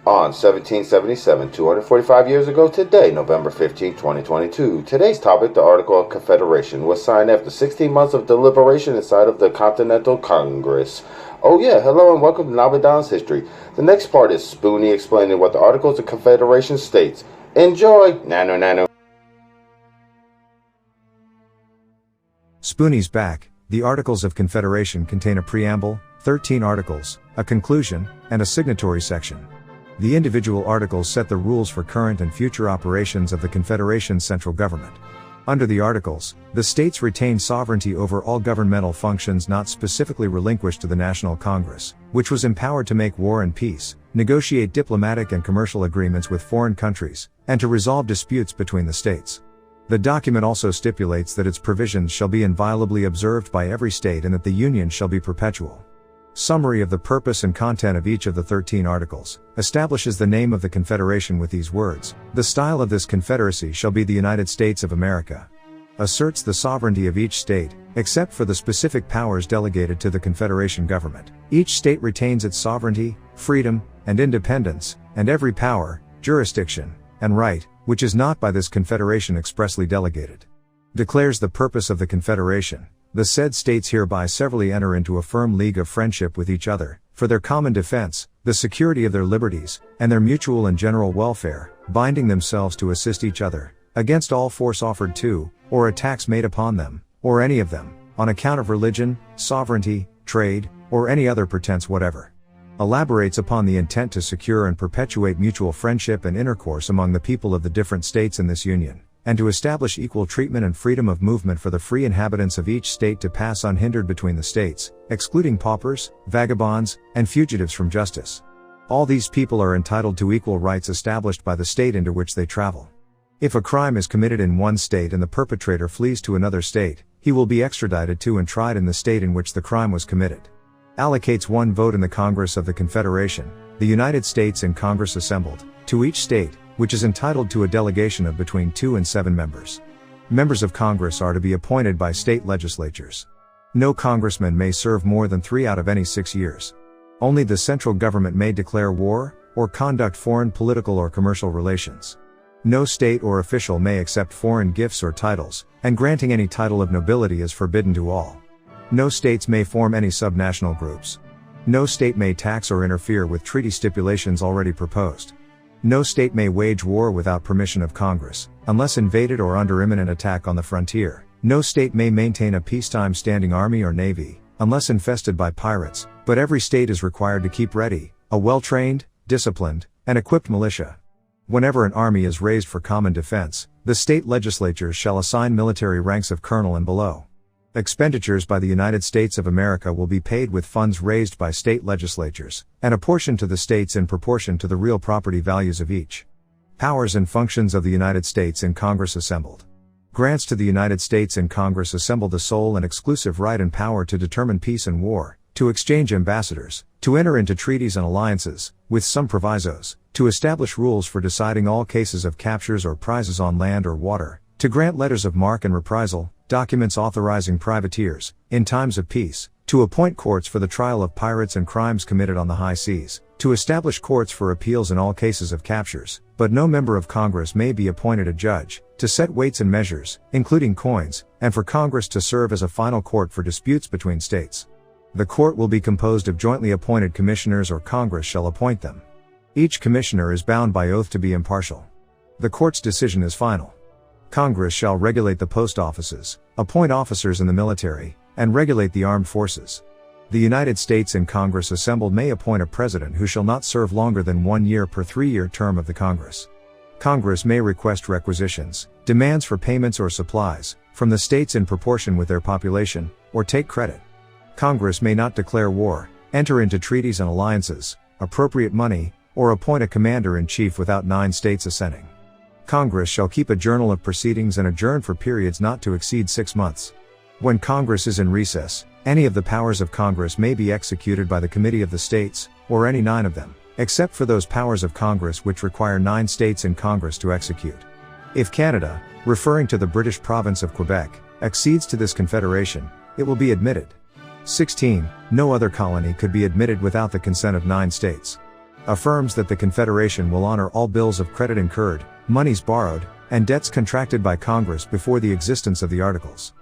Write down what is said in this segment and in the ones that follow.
On 1777, 245 years ago today, November 15, 2022, today's topic, the Article of Confederation, was signed after 16 months of deliberation inside of the Continental Congress. Oh yeah, hello and welcome to Navidad's History. The next part is Spoonie explaining what the Articles of Confederation states. Enjoy! Nano nano. Spoonie's back. The Articles of Confederation contain a preamble, 13 articles, a conclusion, and a signatory section. The individual articles set the rules for current and future operations of the Confederation's central government. Under the articles, the states retain sovereignty over all governmental functions not specifically relinquished to the National Congress, which was empowered to make war and peace, negotiate diplomatic and commercial agreements with foreign countries, and to resolve disputes between the states. The document also stipulates that its provisions shall be inviolably observed by every state and that the Union shall be perpetual. Summary of the purpose and content of each of the 13 articles establishes the name of the Confederation with these words: the style of this confederacy shall be the United States of America. Asserts the sovereignty of each state, except for the specific powers delegated to the Confederation government. Each state retains its sovereignty, freedom, and independence, and every power, jurisdiction, and right, which is not by this Confederation expressly delegated. Declares the purpose of the Confederation. The said states hereby severally enter into a firm league of friendship with each other, for their common defense, the security of their liberties, and their mutual and general welfare, binding themselves to assist each other, against all force offered to, or attacks made upon them, or any of them, on account of religion, sovereignty, trade, or any other pretense whatever. Elaborates upon the intent to secure and perpetuate mutual friendship and intercourse among the people of the different states in this Union, and to establish equal treatment and freedom of movement for the free inhabitants of each state to pass unhindered between the states, excluding paupers, vagabonds, and fugitives from justice. All these people are entitled to equal rights established by the state into which they travel. If a crime is committed in one state and the perpetrator flees to another state, he will be extradited to and tried in the state in which the crime was committed. Allocates one vote in the Congress of the Confederation, the United States in Congress assembled, to each state, which is entitled to a delegation of between 2 and 7 members. Members of Congress are to be appointed by state legislatures. No congressman may serve more than 3 out of any 6 years. Only the central government may declare war, or conduct foreign political or commercial relations. No state or official may accept foreign gifts or titles, and granting any title of nobility is forbidden to all. No states may form any subnational groups. No state may tax or interfere with treaty stipulations already proposed. No state may wage war without permission of Congress, unless invaded or under imminent attack on the frontier. No state may maintain a peacetime standing army or navy, unless infested by pirates, but every state is required to keep ready a well-trained, disciplined, and equipped militia. Whenever an army is raised for common defense, the state legislatures shall assign military ranks of colonel and below. Expenditures by the United States of America will be paid with funds raised by state legislatures, and apportioned to the states in proportion to the real property values of each. Powers and functions of the United States in Congress assembled. Grants to the United States in Congress assembled the sole and exclusive right and power to determine peace and war, to exchange ambassadors, to enter into treaties and alliances, with some provisos, to establish rules for deciding all cases of captures or prizes on land or water, to grant letters of marque and reprisal, documents authorizing privateers, in times of peace, to appoint courts for the trial of pirates and crimes committed on the high seas, to establish courts for appeals in all cases of captures, but no member of Congress may be appointed a judge, to set weights and measures, including coins, and for Congress to serve as a final court for disputes between states. The court will be composed of jointly appointed commissioners or Congress shall appoint them. Each commissioner is bound by oath to be impartial. The court's decision is final. Congress shall regulate the post offices, appoint officers in the military, and regulate the armed forces. The United States in Congress assembled may appoint a president who shall not serve longer than 1 year per 3-year term of the Congress. Congress may request requisitions, demands for payments or supplies, from the states in proportion with their population, or take credit. Congress may not declare war, enter into treaties and alliances, appropriate money, or appoint a commander-in-chief without 9 states assenting. Congress shall keep a journal of proceedings and adjourn for periods not to exceed 6 months. When Congress is in recess, any of the powers of Congress may be executed by the Committee of the States, or any 9 of them, except for those powers of Congress which require 9 states in Congress to execute. If Canada, referring to the British province of Quebec, accedes to this confederation, it will be admitted. 16. No other colony could be admitted without the consent of 9 states. affirms that the Confederation will honor all bills of credit incurred, monies borrowed, and debts contracted by Congress before the existence of the Articles.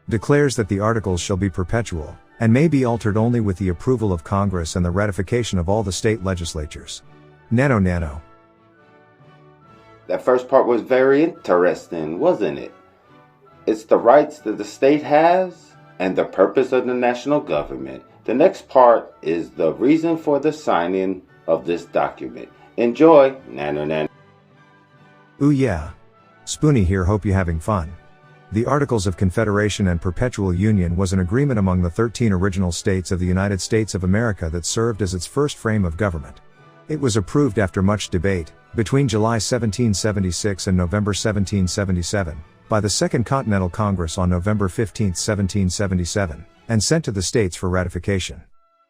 Declares that the Articles shall be perpetual, and may be altered only with the approval of Congress and the ratification of all the state legislatures. Nano. That first part was very interesting, wasn't it? It's the rights that the state has and the purpose of the national government. The next part is the reason for the signing of this document. Enjoy, Nano. Ooh yeah. Spoonie here, hope you're having fun. The Articles of Confederation and Perpetual Union was an agreement among the 13 original states of the United States of America that served as its first frame of government. It was approved after much debate, between July 1776 and November 1777, by the Second Continental Congress on November 15, 1777, and sent to the states for ratification.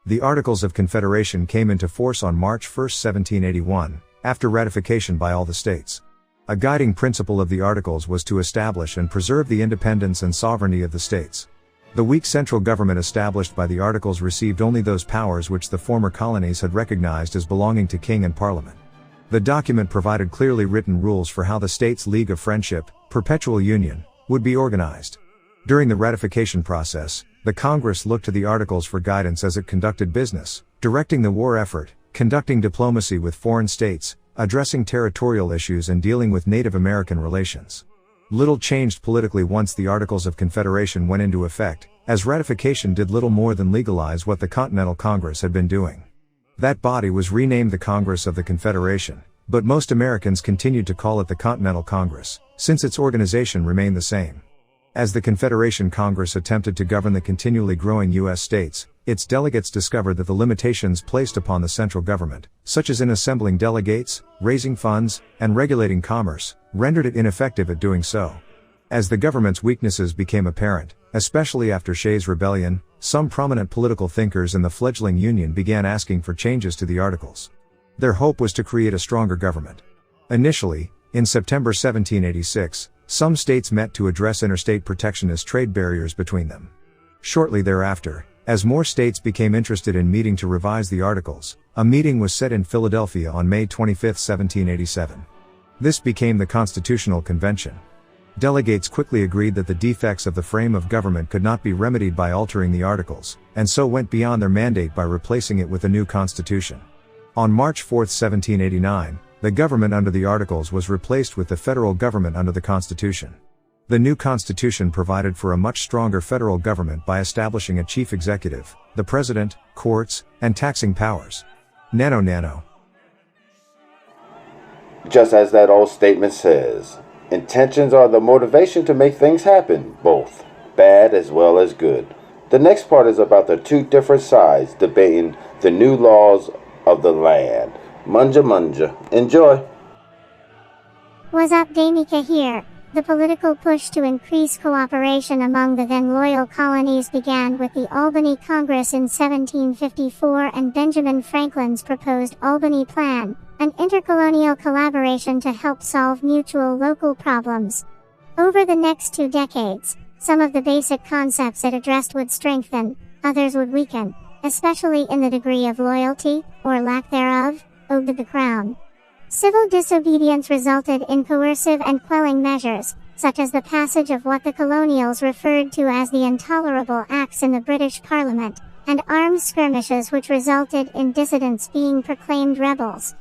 The Articles of Confederation came into force on March 1, 1781, after ratification by all the states. A guiding principle of the Articles was to establish and preserve the independence and sovereignty of the states. The weak central government established by the Articles received only those powers which the former colonies had recognized as belonging to king and parliament. The document provided clearly written rules for how the States' League of Friendship, Perpetual Union, would be organized. During the ratification process, the Congress looked to the Articles for guidance as it conducted business, directing the war effort, conducting diplomacy with foreign states, addressing territorial issues and dealing with Native American relations. Little changed politically once the Articles of Confederation went into effect, as ratification did little more than legalize what the Continental Congress had been doing. That body was renamed the Congress of the Confederation, but most Americans continued to call it the Continental Congress, since its organization remained the same. As the Confederation Congress attempted to govern the continually growing U.S. states, its delegates discovered that the limitations placed upon the central government, such as in assembling delegates, raising funds, and regulating commerce, rendered it ineffective at doing so. As the government's weaknesses became apparent, especially after Shays' Rebellion, some prominent political thinkers in the fledgling Union began asking for changes to the Articles. Their hope was to create a stronger government. Initially, in September 1786, some states met to address interstate protectionist trade barriers between them. Shortly thereafter, as more states became interested in meeting to revise the Articles, a meeting was set in Philadelphia on May 25, 1787. This became the Constitutional Convention. Delegates quickly agreed that the defects of the frame of government could not be remedied by altering the Articles, and so went beyond their mandate by replacing it with a new constitution. On March 4, 1789, the government under the Articles was replaced with the federal government under the Constitution. The new Constitution provided for a much stronger federal government by establishing a chief executive, the president, courts, and taxing powers. Nano. Just as that old statement says, intentions are the motivation to make things happen, both bad as well as good. The next part is about the two different sides debating the new laws of the land. Munja. Enjoy. What's up, Damika here. The political push to increase cooperation among the then loyal colonies began with the Albany Congress in 1754 and Benjamin Franklin's proposed Albany Plan, an intercolonial collaboration to help solve mutual local problems. Over the next 2 decades, some of the basic concepts it addressed would strengthen, others would weaken, especially in the degree of loyalty, or lack thereof, owed to the Crown. Civil disobedience resulted in coercive and quelling measures, such as the passage of what the colonials referred to as the Intolerable Acts in the British Parliament, and armed skirmishes which resulted in dissidents being proclaimed rebels.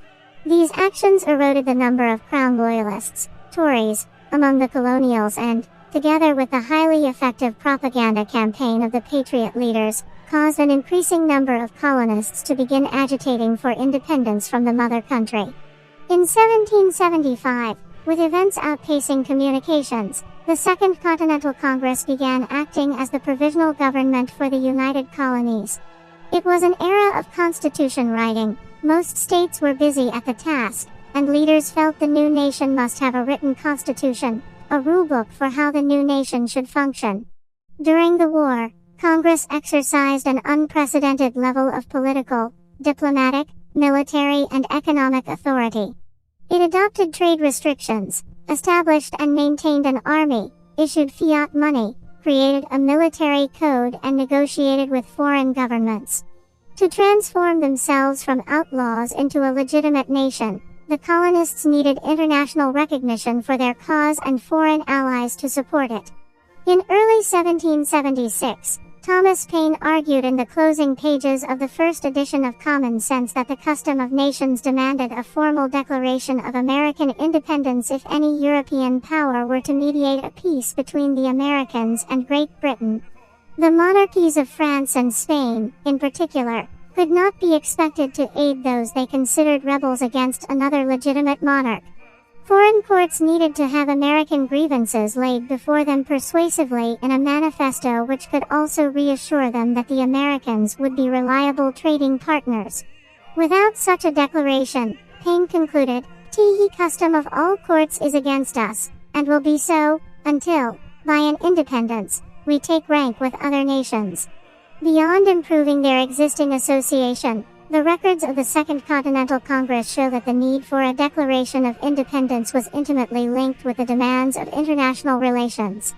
These actions eroded the number of Crown loyalists, Tories, among the colonials and, together with the highly effective propaganda campaign of the Patriot leaders, caused an increasing number of colonists to begin agitating for independence from the mother country. In 1775, with events outpacing communications, the Second Continental Congress began acting as the provisional government for the United Colonies. It was an era of constitution writing. Most states were busy at the task, and leaders felt the new nation must have a written constitution, a rulebook for how the new nation should function. During the war, Congress exercised an unprecedented level of political, diplomatic, military, and economic authority. It adopted trade restrictions, established and maintained an army, issued fiat money, created a military code, and negotiated with foreign governments. To transform themselves from outlaws into a legitimate nation, the colonists needed international recognition for their cause and foreign allies to support it. In early 1776, Thomas Paine argued in the closing pages of the first edition of Common Sense that the custom of nations demanded a formal declaration of American independence if any European power were to mediate a peace between the Americans and Great Britain. The monarchies of France and Spain, in particular, could not be expected to aid those they considered rebels against another legitimate monarch. Foreign courts needed to have American grievances laid before them persuasively in a manifesto which could also reassure them that the Americans would be reliable trading partners. Without such a declaration, Paine concluded, the custom of all courts is against us, and will be so, until, by an independence, we take rank with other nations. Beyond improving their existing association, the records of the Second Continental Congress show that the need for a Declaration of Independence was intimately linked with the demands of international relations.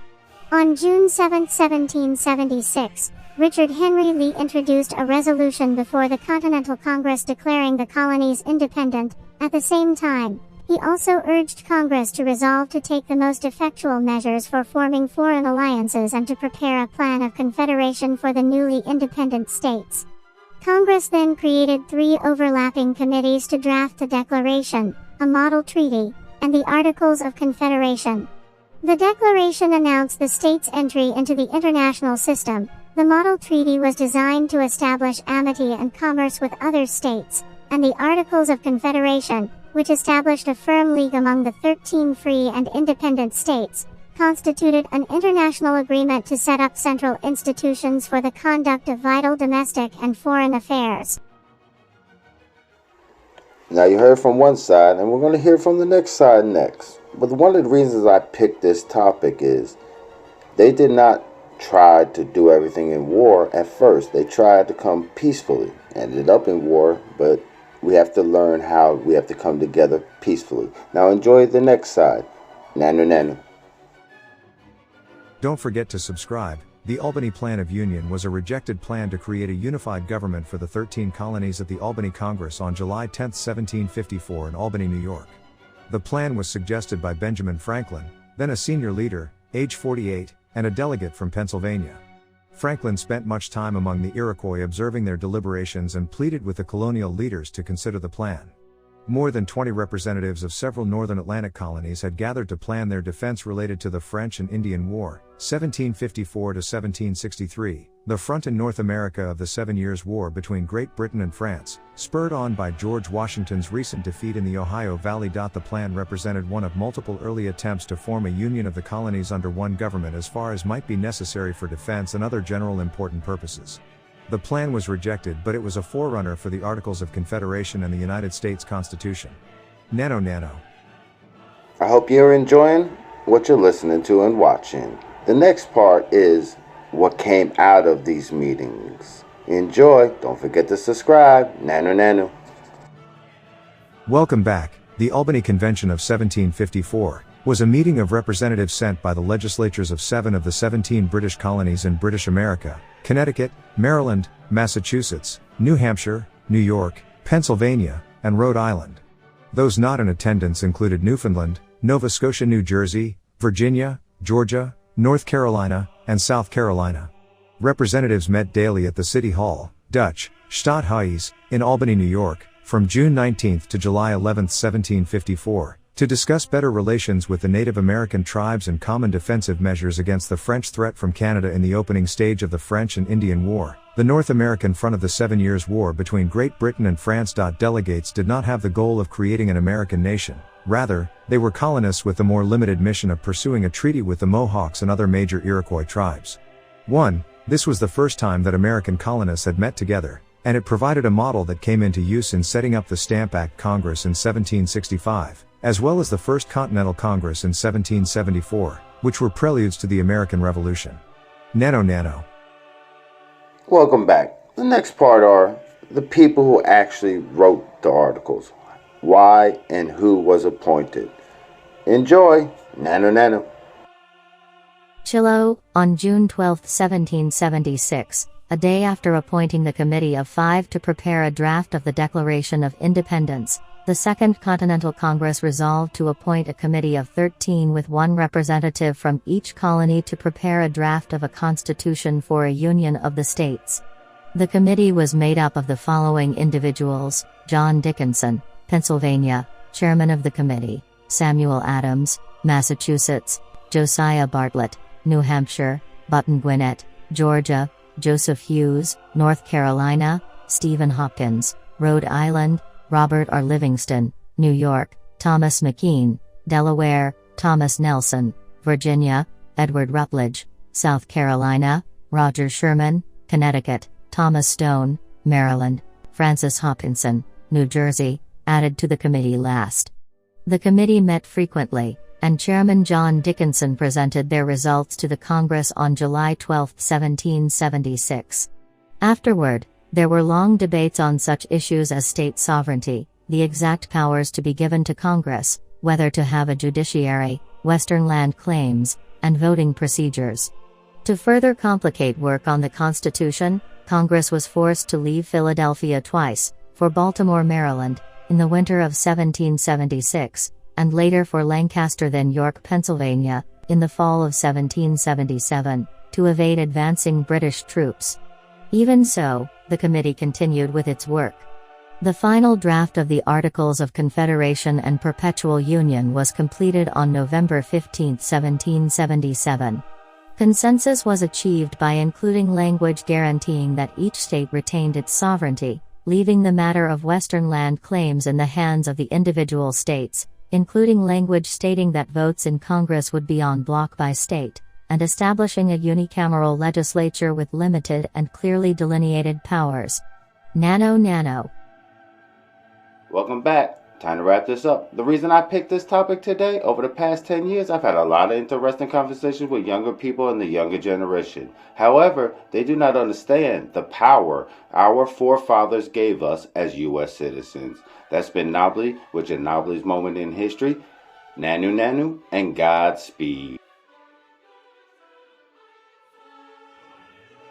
On June 7, 1776, Richard Henry Lee introduced a resolution before the Continental Congress declaring the colonies independent. At the same time, he also urged Congress to resolve to take the most effectual measures for forming foreign alliances and to prepare a plan of confederation for the newly independent states. Congress then created 3 overlapping committees to draft the Declaration, a model treaty, and the Articles of Confederation. The Declaration announced the states' entry into the international system. The model treaty was designed to establish amity and commerce with other states, and the Articles of Confederation, which established a firm league among the 13 free and independent states, constituted an international agreement to set up central institutions for the conduct of vital domestic and foreign affairs. Now you heard from one side, and we're going to hear from the next side next. But one of the reasons I picked this topic is they did not try to do everything in war at first. They tried to come peacefully. Ended up in war, but we have to learn how we have to come together peacefully. Now enjoy the next side. Nanu nanu. Don't forget to subscribe. The Albany Plan of Union was a rejected plan to create a unified government for the 13 colonies at the Albany Congress on July 10, 1754 in Albany, New York. The plan was suggested by Benjamin Franklin, then a senior leader, age 48, and a delegate from Pennsylvania. Franklin spent much time among the Iroquois observing their deliberations and pleaded with the colonial leaders to consider the plan. More than 20 representatives of several northern Atlantic colonies had gathered to plan their defense related to the French and Indian War, 1754 to 1763, the front in North America of the 7 Years' War between Great Britain and France, spurred on by George Washington's recent defeat in the Ohio Valley. The plan represented one of multiple early attempts to form a union of the colonies under one government as far as might be necessary for defense and other general important purposes. The plan was rejected, but it was a forerunner for the Articles of Confederation and the United States Constitution. Nano Nano. I hope you're enjoying what you're listening to and watching. The next part is what came out of these meetings. Enjoy. Don't forget to subscribe. Nanu nanu. Welcome back. The Albany Convention of 1754 was a meeting of representatives sent by the legislatures of 7 of the 17 British colonies in British America: Connecticut, Maryland, Massachusetts, New Hampshire, New York, Pennsylvania, and Rhode Island. Those not in attendance included Newfoundland, Nova Scotia, New Jersey, Virginia, Georgia, North Carolina, and South Carolina. Representatives met daily at the City Hall, Dutch, Stadhuis, in Albany, New York, from June 19 to July 11, 1754, to discuss better relations with the Native American tribes and common defensive measures against the French threat from Canada in the opening stage of the French and Indian War, the North American front of the 7 Years' War between Great Britain and France. Delegates did not have the goal of creating an American nation. Rather, they were colonists with the more limited mission of pursuing a treaty with the Mohawks and other major Iroquois tribes. 1. This was the first time that American colonists had met together, and it provided a model that came into use in setting up the Stamp Act Congress in 1765, as well as the First Continental Congress in 1774, which were preludes to the American Revolution. Nano Nano. Welcome back. The next part are the people who actually wrote the articles. Why and who was appointed. Enjoy. Nano nano. Chilo, on June 12, 1776, a day after appointing the Committee of Five to prepare a draft of the Declaration of Independence, the Second Continental Congress resolved to appoint a committee of 13 with one representative from each colony to prepare a draft of a constitution for a union of the states. The committee was made up of the following individuals: John Dickinson, Pennsylvania, chairman of the committee; Samuel Adams, Massachusetts; Josiah Bartlett, New Hampshire; Button Gwinnett, Georgia; Joseph Hughes, North Carolina; Stephen Hopkins, Rhode Island; Robert R. Livingston, New York; Thomas McKean, Delaware; Thomas Nelson, Virginia; Edward Rutledge, South Carolina; Roger Sherman, Connecticut; Thomas Stone, Maryland; Francis Hopkinson, New Jersey, added to the committee last. The committee met frequently, and Chairman John Dickinson presented their results to the Congress on July 12, 1776. Afterward, there were long debates on such issues as state sovereignty, the exact powers to be given to Congress, whether to have a judiciary, Western land claims, and voting procedures. To further complicate work on the Constitution, Congress was forced to leave Philadelphia twice, for Baltimore, Maryland, in the winter of 1776, and later for Lancaster then York, Pennsylvania, in the fall of 1777, to evade advancing British troops. Even so, the committee continued with its work. The final draft of the Articles of Confederation and Perpetual Union was completed on November 15, 1777. Consensus was achieved by including language guaranteeing that each state retained its sovereignty, leaving the matter of Western land claims in the hands of the individual states, including language stating that votes in Congress would be en bloc by state, and establishing a unicameral legislature with limited and clearly delineated powers. Nano. Welcome back. Time to wrap this up. The reason I picked this topic today, over the past 10 years, I've had a lot of interesting conversations with younger people in the younger generation. However, they do not understand the power our forefathers gave us as U.S. citizens. That's been Nobly, with your Nobly's moment in history. Nanu, and Godspeed.